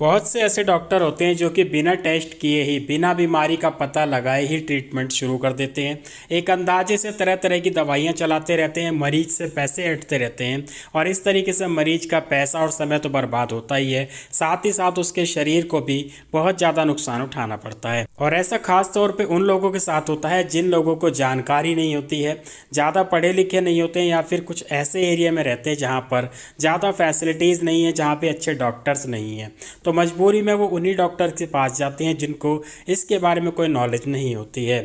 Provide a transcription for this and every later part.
बहुत से ऐसे डॉक्टर होते हैं जो कि बिना टेस्ट किए ही बिना बीमारी का पता लगाए ही ट्रीटमेंट शुरू कर देते हैं। एक अंदाजे से तरह तरह की दवाइयां चलाते रहते हैं, मरीज से पैसे हटते रहते हैं और इस तरीके से मरीज का पैसा और समय तो बर्बाद होता ही है, साथ ही साथ उसके शरीर को भी बहुत ज़्यादा नुकसान उठाना पड़ता है। और ऐसा खास तौर पे उन लोगों के साथ होता है जिन लोगों को जानकारी नहीं होती है, ज़्यादा पढ़े लिखे नहीं होते हैं या फिर कुछ ऐसे एरिया में रहते हैं जहाँ पर ज़्यादा फैसिलिटीज़ नहीं है, जहाँ पे अच्छे डॉक्टर्स नहीं हैं। तो मजबूरी में वो उन्हीं डॉक्टर के पास जाते हैं जिनको इसके बारे में कोई नॉलेज नहीं होती है।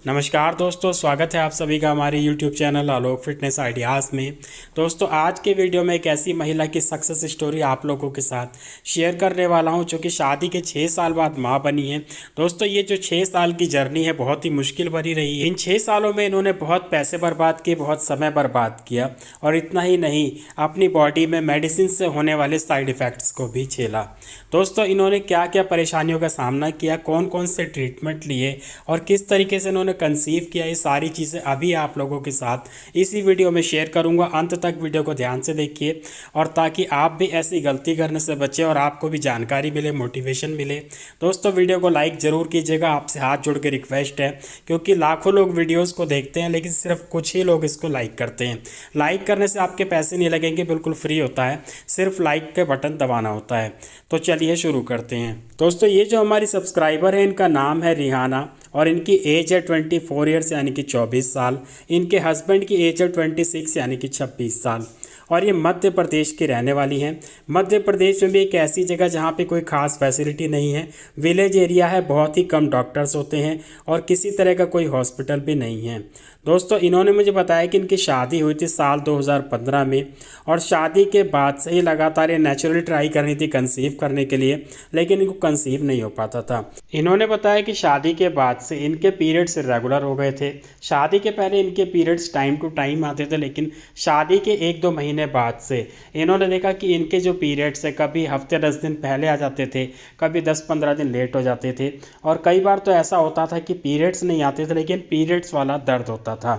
नमस्कार दोस्तों, स्वागत है आप सभी का हमारे YouTube चैनल आलोक फिटनेस आइडियाज़ में। दोस्तों, आज के वीडियो में एक ऐसी महिला की सक्सेस स्टोरी आप लोगों के साथ शेयर करने वाला हूं जो कि शादी के 6 साल बाद मां बनी है। दोस्तों, ये जो 6 साल की जर्नी है बहुत ही मुश्किल भरी रही है। इन 6 सालों में इन्होंने बहुत पैसे बर्बाद किए, बहुत समय बर्बाद किया और इतना ही नहीं, अपनी बॉडी में मेडिसिन से होने वाले साइड इफ़ेक्ट्स को भी झेला। दोस्तों, इन्होंने क्या क्या परेशानियों का सामना किया, कौन कौन से ट्रीटमेंट लिए और किस तरीके से इन्होंने कंसीव किया, ये सारी चीज़ें अभी आप लोगों के साथ इसी वीडियो में शेयर करूंगा। अंत तक वीडियो को ध्यान से देखिए और ताकि आप भी ऐसी गलती करने से बचें और आपको भी जानकारी मिले, मोटिवेशन मिले। दोस्तों, वीडियो को लाइक ज़रूर कीजिएगा, आपसे हाथ जोड़ के रिक्वेस्ट है, क्योंकि लाखों लोग वीडियोज़ को देखते हैं लेकिन सिर्फ कुछ ही लोग इसको लाइक करते हैं। लाइक करने से आपके पैसे नहीं लगेंगे, बिल्कुल फ्री होता है, सिर्फ लाइक के बटन दबाना होता है। तो चलिए शुरू करते हैं। दोस्तों, ये जो हमारी सब्सक्राइबर है इनका नाम है रिहाना और इनकी एज है 24 ईयर्स यानी कि 24 साल। इनके हस्बैंड की एज है 26 यानी कि 26 साल और ये मध्य प्रदेश की रहने वाली हैं। मध्य प्रदेश में भी एक ऐसी जगह जहाँ पे कोई ख़ास फैसिलिटी नहीं है, विलेज एरिया है, बहुत ही कम डॉक्टर्स होते हैं और किसी तरह का कोई हॉस्पिटल भी नहीं है। दोस्तों, इन्होंने मुझे बताया कि इनकी शादी हुई थी साल 2015 में और शादी के बाद से ही लगातार ये नेचुरली ट्राई कर रही थी कंसीव करने के लिए, लेकिन इनको कंसीव नहीं हो पाता था। इन्होंने बताया कि शादी के बाद से इनके पीरियड्स रेगुलर हो गए थे। शादी के पहले इनके पीरियड्स टाइम टू टाइम आते थे, लेकिन शादी के 1-2 महीने बाद से इन्होंने देखा कि इनके जो पीरियड्स है कभी हफ्ते 10 दिन पहले आ जाते थे, कभी 10-15 दिन लेट हो जाते थे और कई बार तो ऐसा होता था कि पीरियड्स नहीं आते थे लेकिन पीरियड्स वाला दर्द होता था।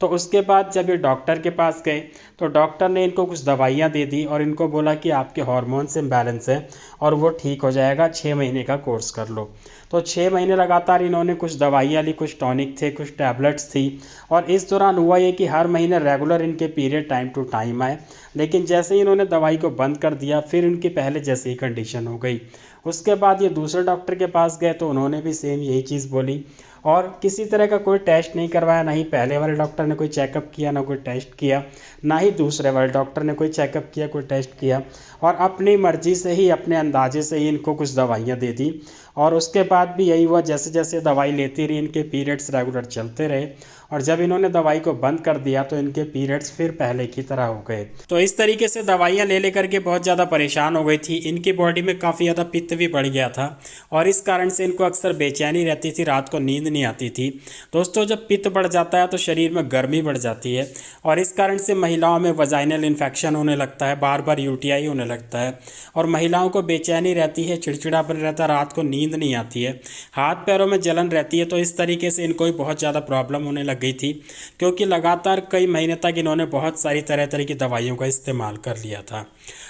तो उसके बाद जब ये डॉक्टर के पास गए तो डॉक्टर ने इनको कुछ दवाइयाँ दे दी और इनको बोला कि आपके हार्मोन्स इम्बैलेंस है और वो ठीक हो जाएगा, 6 महीने का कोर्स कर लो। तो 6 महीने लगातार इन्होंने कुछ दवाइयाँ ली, कुछ टॉनिक थे, कुछ टैबलेट्स थी और इस दौरान हुआ ये कि हर महीने रेगुलर इनके पीरियड टाइम टू टाइम आए। लेकिन जैसे ही इन्होंने दवाई को बंद कर दिया फिर इनकी पहले जैसी ही कंडीशन हो गई। उसके बाद ये दूसरे डॉक्टर के पास गए तो उन्होंने भी सेम यही चीज़ बोली और किसी तरह का कोई टेस्ट नहीं करवाया, ना ही पहले वाले डॉक्टर ने कोई चेकअप किया, ना कोई टेस्ट किया, ना ही दूसरे वाले डॉक्टर ने कोई चेकअप किया, कोई टेस्ट किया और अपनी मर्जी से ही, अपने अंदाजे से ही इनको कुछ दवाइयाँ दे दी। और उसके बाद भी यही हुआ, जैसे जैसे दवाई लेती रही इनके पीरियड्स रेगुलर चलते रहे और जब इन्होंने दवाई को बंद कर दिया तो इनके पीरियड्स फिर पहले की तरह हो गए। तो इस तरीके से दवाइयाँ ले लेकर के बहुत ज़्यादा परेशान हो गई थी। इनकी बॉडी में काफ़ी ज़्यादा पित्त भी बढ़ गया था और इस कारण से इनको अक्सर बेचैनी रहती थी, रात को नींद नहीं आती थी। दोस्तों, जब पित्त बढ़ जाता है तो शरीर में गर्मी बढ़ जाती है और इस कारण से महिलाओं में वजाइनल इन्फेक्शन होने लगता है, बार बार यूटीआई होने लगता है और महिलाओं को बेचैनी रहती है, चिड़चिड़ापन रहता है, रात को नींद नहीं आती है, हाथ पैरों में जलन रहती है। तो इस तरीके से इनको भी बहुत ज़्यादा प्रॉब्लम होने लग गई थी, क्योंकि लगातार कई महीने तक इन्होंने बहुत सारी तरह तरह की दवाइयों का इस्तेमाल कर लिया था।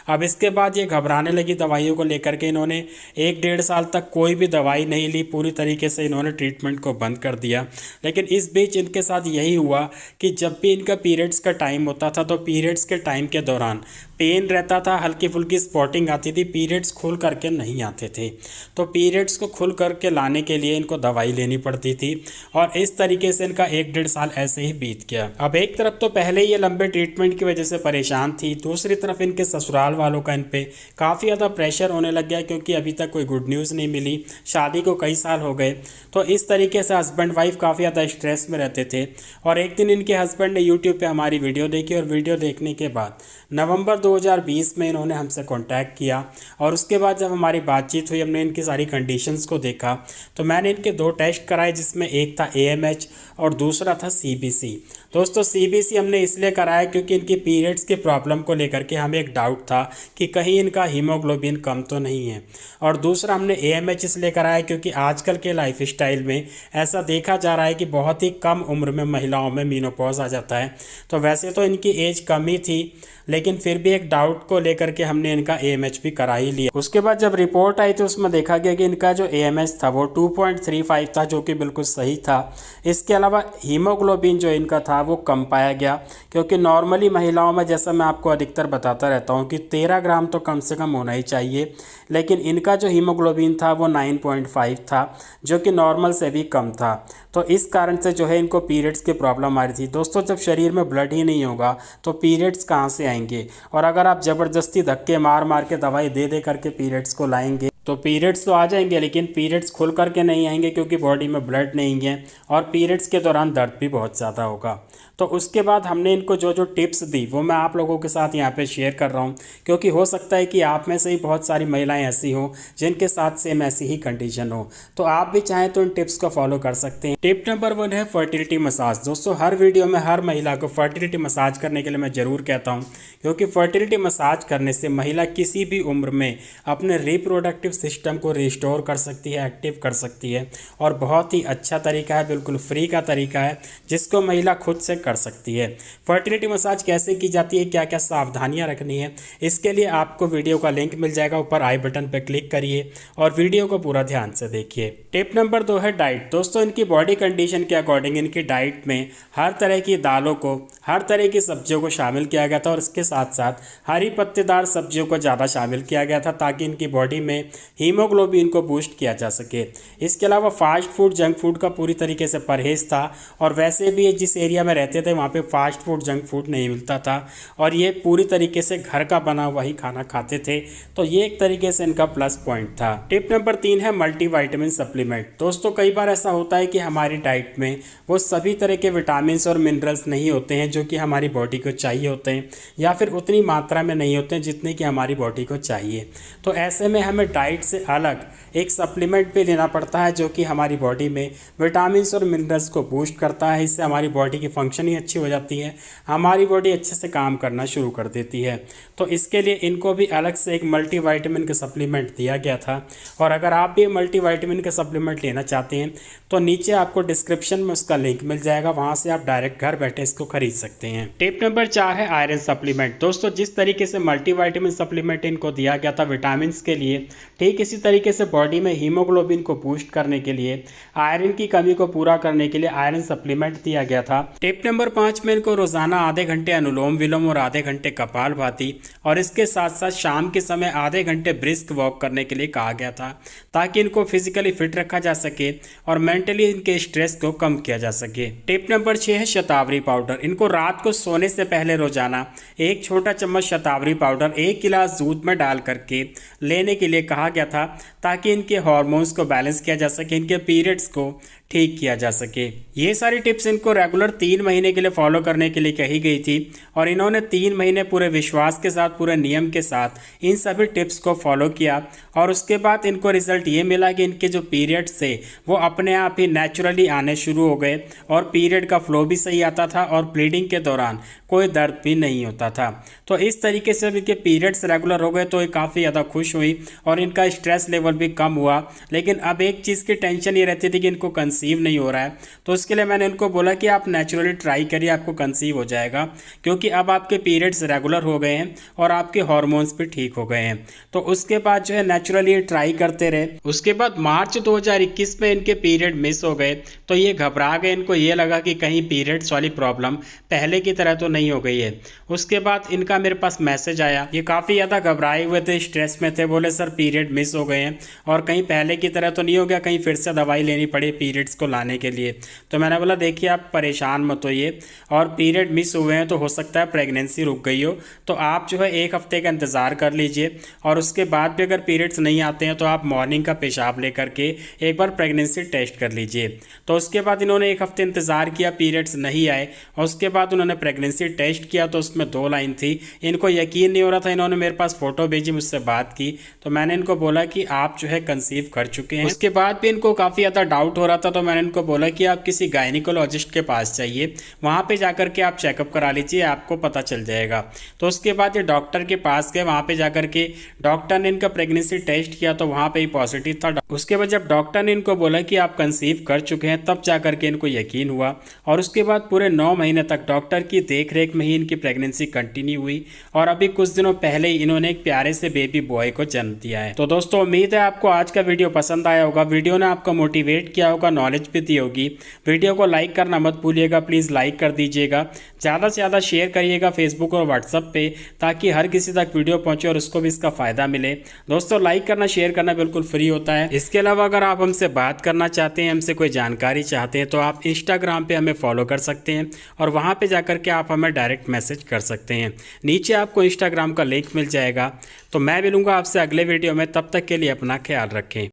अब इसके बाद ये घबराने लगी दवाइयों को लेकर के। इन्होंने 1-1.5 साल तक कोई भी दवाई नहीं ली, पूरी तरीके से इन्होंने ट्रीटमेंट को बंद कर दिया। लेकिन इस बीच इनके साथ यही हुआ कि जब भी इनका पीरियड्स का टाइम होता था तो पीरियड्स के टाइम के दौरान पेन रहता था, हल्की फुल्की स्पॉटिंग आती थी, पीरियड्स खुल करके नहीं आते थे। तो पीरियड्स को खुल करके लाने के लिए इनको दवाई लेनी पड़ती थी और इस तरीके से इनका 1-1.5 साल ऐसे ही बीत गया। अब एक तरफ तो पहले ही ये लंबे ट्रीटमेंट की वजह से परेशान थी, दूसरी तरफ इनके ससुराल वालों का इन पे काफ़ी ज़्यादा प्रेशर होने लग गया, क्योंकि अभी तक कोई गुड न्यूज़ नहीं मिली, शादी को कई साल हो गए। तो इस तरीके से हस्बैंड वाइफ काफ़ी ज़्यादा स्ट्रेस में रहते थे और एक दिन इनके हस्बैंड ने यूट्यूब पे हमारी वीडियो देखी और वीडियो देखने के बाद नवंबर 2020 में इन्होंने हमसे कांटेक्ट किया और उसके बाद जब हमारी बातचीत हुई, हमने इनकी सारी कंडीशंस को देखा तो मैंने इनके 2 टेस्ट कराए, जिसमें एक था AMH और दूसरा था CBC। दोस्तों, CBC हमने इसलिए कराया क्योंकि इनकी पीरियड्स के प्रॉब्लम को लेकर के हमें एक डाउट था कि कहीं इनका हीमोग्लोबिन कम तो नहीं है, और दूसरा हमने AMH इसलिए कराया क्योंकि आजकल के लाइफ स्टाइल में ऐसा देखा जा रहा है कि बहुत ही कम उम्र में महिलाओं में मीनोपॉज आ जाता है। तो वैसे तो इनकी एज कम ही थी, लेकिन फिर भी एक डाउट को लेकर के हमने इनका AMH भी करा ही लिया। उसके बाद जब रिपोर्ट आई तो उसमें देखा गया कि इनका जो AMH था वो 2.35 था, जो कि बिल्कुल सही था। इसके अलावा हीमोग्लोबिन जो इनका था वो कम पाया गया, क्योंकि नॉर्मली महिलाओं में, जैसा मैं आपको अधिकतर बताता रहता हूँ, कि 13 ग्राम तो कम से कम होना ही चाहिए, लेकिन इनका जो हीमोग्लोबिन था वो 9.5 था, जो कि नॉर्मल से भी कम था। तो इस कारण से जो है इनको पीरियड्स की प्रॉब्लम आ रही थी। दोस्तों, जब शरीर में ब्लड ही नहीं होगा तो पीरियड्स कहाँ से आएंगे? और अगर आप ज़बरदस्ती धक्के मार मार के दवाई दे दे करके पीरियड्स को लाएंगे तो पीरियड्स तो आ जाएंगे, लेकिन पीरियड्स खुल करके नहीं आएंगे, क्योंकि बॉडी में ब्लड नहीं है और पीरियड्स के दौरान दर्द भी बहुत ज़्यादा होगा। तो उसके बाद हमने इनको जो जो टिप्स दी वो मैं आप लोगों के साथ यहाँ पे शेयर कर रहा हूँ, क्योंकि हो सकता है कि आप में से ही बहुत सारी महिलाएं ऐसी हों जिनके साथ सेम ऐसी ही कंडीशन हो, तो आप भी चाहें तो इन टिप्स को फॉलो कर सकते हैं। टिप नंबर 1 है फर्टिलिटी मसाज। दोस्तों, हर वीडियो में हर महिला को फर्टिलिटी मसाज करने के लिए मैं ज़रूर कहता हूँ, क्योंकि फर्टिलिटी मसाज करने से महिला किसी भी उम्र में अपने रिप्रोडक्टिव सिस्टम को रिस्टोर कर सकती है, एक्टिव कर सकती है, और बहुत ही अच्छा तरीका है, बिल्कुल फ्री का तरीका है, जिसको महिला खुद से कर सकती है। फर्टिलिटी मसाज कैसे की जाती है, क्या क्या सावधानियां रखनी है, इसके लिए आपको वीडियो का लिंक मिल जाएगा, ऊपर आई बटन पर क्लिक करिए और वीडियो को पूरा ध्यान से देखिए। टिप नंबर 2 है डाइट। दोस्तों, इनकी बॉडी कंडीशन के अकॉर्डिंग इनकी डाइट में हर तरह की दालों को, हर तरह की सब्जियों को शामिल किया गया था, और इसके साथ साथ हरी पत्तेदार सब्जियों को ज़्यादा शामिल किया गया था, ताकि इनकी बॉडी में हीमोग्लोबिन को बूस्ट किया जा सके। इसके अलावा फास्ट फूड, जंक फूड का पूरी तरीके से परहेज था, और वैसे भी जिस एरिया में रहते थे वहाँ पे फास्ट फूड, जंक फूड नहीं मिलता था, और ये पूरी तरीके से घर का बना हुआ ही खाना खाते थे। तो ये एक तरीके से इनका प्लस पॉइंट था। टिप नंबर 3 है मल्टीविटामिन सप्लीमेंट। दोस्तों, कई बार ऐसा होता है कि हमारी डाइट में वो सभी तरह के विटामिन और मिनरल्स नहीं होते हैं जो कि हमारी बॉडी को चाहिए होते हैं, या फिर उतनी मात्रा में नहीं होते हैं जितने कि हमारी बॉडी को चाहिए। तो ऐसे में हमें डाइट से अलग एक सप्लीमेंट भी लेना पड़ता है, जो कि हमारी बॉडी में विटामिन और मिनरल्स को बूस्ट करता है। इससे हमारी बॉडी की फंक्शनिंग अच्छी हो जाती है, हमारी बॉडी अच्छे से काम करना शुरू कर देती है। तो इसके लिए इनको भी अलग से एक मल्टीविटामिन का सप्लीमेंट दिया गया था, और अगर आप भी मल्टीविटामिन का सप्लीमेंट लेना चाहते हैं तो नीचे आपको डिस्क्रिप्शन में उसका लिंक मिल जाएगा, वहाँ से आप डायरेक्ट घर बैठे इसको खरीद सकते हैं। टिप नंबर 4 है आयरन सप्लीमेंट। दोस्तों, जिस तरीके से मल्टीविटामिन सप्लीमेंट इनको दिया गया था विटामिन के लिए, ठीक इसी तरीके से बॉडी में हीमोग्लोबिन को बूस्ट करने के लिए, आयरन की कमी को पूरा करने के लिए आयरन सप्लीमेंट दिया गया था। टिप नंबर 5 में इनको रोजाना आधे घंटे अनुलोम विलोम और आधे घंटे कपालभाति, और इसके साथ साथ शाम के समय आधे घंटे ब्रिस्क वॉक करने के लिए कहा गया था, ताकि इनको फिजिकली फिट रखा जा सके और मेंटली इनके स्ट्रेस को कम किया जा सके। टिप नंबर 6 है शतावरी पाउडर। इनको रात को सोने से पहले रोजाना एक छोटा चम्मच शतावरी पाउडर 1 गिलास दूध में डाल करके लेने के लिए कहा गया था, ताकि इनके हार्मोन्स को बैलेंस किया जा सके, इनके पीरियड्स को ठीक किया जा सके। ये सारी टिप्स इनको रेगुलर 3 महीने के लिए फॉलो करने के लिए कही गई थी, और इन्होंने 3 महीने पूरे विश्वास के साथ, पूरे नियम के साथ इन सभी टिप्स को फॉलो किया, और उसके बाद इनको रिजल्ट ये मिला कि इनके जो पीरियड्स थे वो अपने आप ही नेचुरली आने शुरू हो गए, और पीरियड का फ्लो भी सही आता था, और ब्लीडिंग के दौरान कोई दर्द भी नहीं होता था। तो इस तरीके से इनके पीरियड्स रेगुलर हो गए तो ये काफ़ी ज़्यादा खुश हुई, और इनका स्ट्रेस लेवल भी कम हुआ। लेकिन अब एक चीज़ की टेंशन ये रहती थी कि इनको कंसीव नहीं हो रहा है, तो उसके लिए मैंने इनको बोला कि आप नेचुरली ट्राई करिए, आपको कंसीव हो जाएगा, क्योंकि अब आपके पीरियड्स रेगुलर हो गए हैं और आपके हार्मोन्स भी ठीक हो गए हैं। तो उसके बाद जो है नेचुरली ट्राई करते रहे। उसके बाद मार्च 2021 में इनके पीरियड मिस हो गए, तो ये घबरा गए, इनको ये लगा कि कहीं पीरियड्स वाली प्रॉब्लम पहले की तरह तो नहीं हो गई है। उसके बाद इनका मेरे पास मैसेज आया, ये काफ़ी ज़्यादा घबराए हुए थे, स्ट्रेस में थे, बोले सर पीरियड मिस हो गए हैं और कहीं पहले की तरह तो नहीं हो गया, कहीं फिर से दवाई लेनी पड़ी पीरियड्स को लाने के लिए। तो मैंने बोला देखिए आप परेशान मत होइए, और पीरियड मिस हुए हैं तो हो सकता है प्रेगनेंसी रुक गई हो, तो आप जो है 1 हफ्ते का इंतज़ार कर लीजिए, और उसके बाद भी अगर पीरियड्स नहीं आते हैं तो आप मॉर्निंग का पेशाब लेकर के एक बार प्रेगनेंसी टेस्ट कर लीजिए। तो उसके बाद इन्होंने 1 हफ्ते इंतज़ार किया, पीरियड्स नहीं आए, और उसके बाद उन्होंने प्रेगनेंसी टेस्ट किया तो उसमें 2 लाइन थी। इनको यकीन नहीं हो रहा था, इन्होंने मेरे पास फ़ोटो भेजी, मुझसे बात की, तो मैंने इनको बोला कि आप जो है कंसीव कर चुके हैं। उसके बाद भी इनको काफ़ी ज़्यादा डाउट हो रहा था, तो मैंने इनको बोला कि आप किसी गायनिकोलॉजिस्ट के पास जाइए, वहाँ पे जाकर के आप चेकअप करा लीजिए, आपको पता चल जाएगा। तो उसके बाद ये डॉक्टर के पास गए, वहाँ पे जाकर के डॉक्टर ने इनका प्रेगनेंसी टेस्ट किया तो वहाँ पे ही पॉजिटिव था। उसके बाद जब डॉक्टर ने इनको बोला कि आप कंसीव कर चुके हैं, तब जाकर के इनको यकीन हुआ। और उसके बाद पूरे 9 महीने तक डॉक्टर की देखरेख में ही इनकी प्रेगनेंसी कंटिन्यू हुई और अभी कुछ दिनों पहले ही इन्होंने एक प्यारे से बेबी बॉय को जन्म दिया है। तो दोस्तों उम्मीद है आपको आज का वीडियो पसंद आया होगा, वीडियो ने आपको मोटिवेट किया होगा, नॉलेज भी दी होगी। वीडियो को लाइक करना मत भूलिएगा, प्लीज़ लाइक कर दीजिएगा, ज़्यादा से ज़्यादा शेयर करिएगा फेसबुक और व्हाट्सएप पे, ताकि हर किसी तक वीडियो पहुंचे और उसको भी इसका फ़ायदा मिले। दोस्तों लाइक करना शेयर करना बिल्कुल फ्री होता है। इसके अलावा अगर आप हमसे बात करना चाहते हैं, हमसे कोई जानकारी चाहते हैं, तो आप इंस्टाग्राम पे हमें फॉलो कर सकते हैं और वहाँ पे जाकर के आप हमें डायरेक्ट मैसेज कर सकते हैं। नीचे आपको इंस्टाग्राम का लिंक मिल जाएगा। तो मैं मिलूँगा आपसे अगले वीडियो में, तब तक के लिए अपना ख्याल रखें।